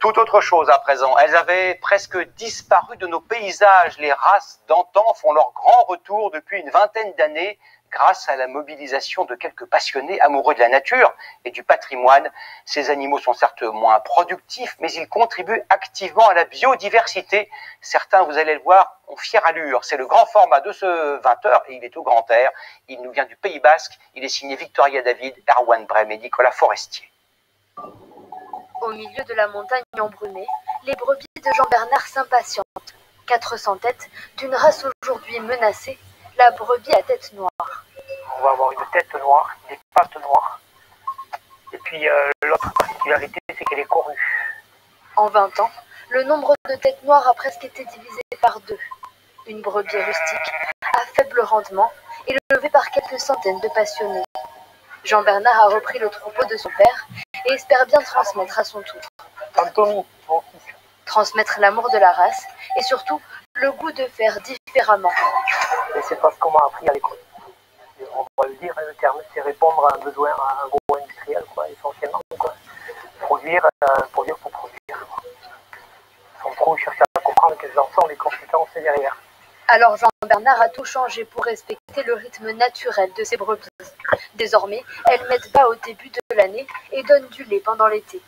Tout autre chose à présent. Elles avaient presque disparu de nos paysages. Les races d'antan font leur grand retour depuis une vingtaine d'années grâce à la mobilisation de quelques passionnés amoureux de la nature et du patrimoine. Ces animaux sont certes moins productifs, mais ils contribuent activement à la biodiversité. Certains, vous allez le voir, ont fière allure. C'est le grand format de ce 20h et il est au grand air. Il nous vient du Pays Basque. Il est signé Victoria David, Erwan Brem et Nicolas Forestier. Au milieu de la montagne embrumée, les brebis de Jean-Bernard s'impatientent. 400 têtes d'une race aujourd'hui menacée, la brebis à tête noire. On va avoir une tête noire, des pattes noires. Et puis l'autre particularité, c'est qu'elle est cornue. En 20 ans, le nombre de têtes noires a presque été divisé par 2. Une brebis rustique, à faible rendement, élevée par quelques centaines de passionnés. Jean-Bernard a repris le troupeau de son père et espère bien transmettre à son tour. Anthony, mon fils. Transmettre l'amour de la race et surtout le goût de faire différemment. Et c'est pas ce qu'on m'a appris à l'école. On va le dire, le terme, c'est répondre à un besoin, à un gros industriel, quoi, essentiellement. Quoi. Produire pour produire. Sans trop chercher à comprendre quelles en sont les conséquences derrière. Alors Jean-Bernard a tout changé pour respecter le rythme naturel de ses brebis. Désormais, elles mettent bas au début de l'année et donnent du lait pendant l'été.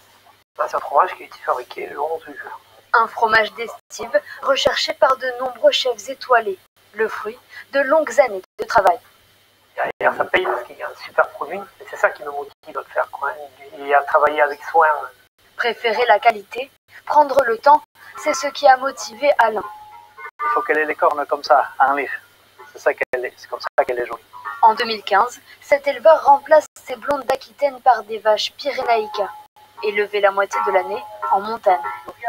C'est un fromage qui a été fabriqué le 11 juin. Un fromage d'estive recherché par de nombreux chefs étoilés, le fruit de longues années de travail. Derrière, ça paye parce qu'il y a un super produit et c'est ça qui me motive à le faire. Quoi. Et à travailler avec soin. Préférer la qualité, prendre le temps, c'est ce qui a motivé Alain. Il faut qu'elle ait les cornes comme ça, en lire. C'est comme ça qu'elle est jolie. En 2015, cet éleveur remplace ses blondes d'Aquitaine par des vaches Pyrénaïca, élevées la moitié de l'année en montagne.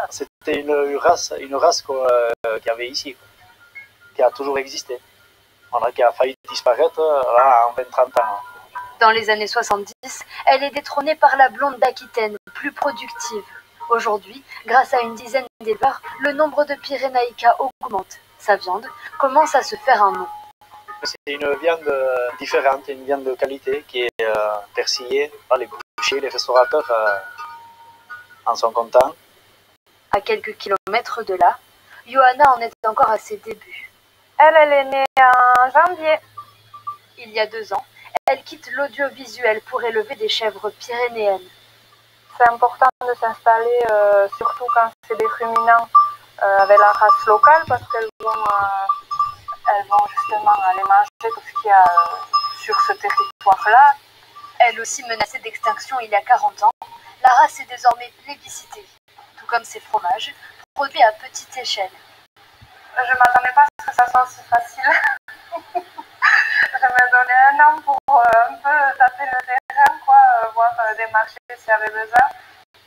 C'était une race qu'il y avait ici, qui a toujours existé. Qui a failli disparaître là, en 20-30 ans. Dans les années 70, elle est détrônée par la blonde d'Aquitaine, plus productive. Aujourd'hui, grâce à une dizaine d'éleveurs, le nombre de Pyrénaïca augmente. Sa viande commence à se faire un nom. C'est une viande différente, une viande de qualité qui est persillée par les bouchers, les restaurateurs en sont contents. À quelques kilomètres de là, Johanna en est encore à ses débuts. Elle est née en janvier. Il y a 2 ans, elle quitte l'audiovisuel pour élever des chèvres pyrénéennes. C'est important de s'installer, surtout quand c'est des ruminants, avec la race locale, parce qu'elles vont justement aller manger tout ce qu'il y a sur ce territoire-là. Elle aussi menacée d'extinction il y a 40 ans, la race est désormais plébiscitée, tout comme ses fromages, produits à petite échelle. Je ne m'attendais pas à ce que ça soit aussi facile. Je me donnais 1 an pour un peu taper le terrain, voir des marchés s'il y avait besoin.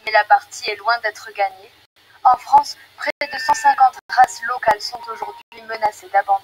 Mais la partie est loin d'être gagnée. En France, près de 150 races locales sont aujourd'hui menacées d'abandon.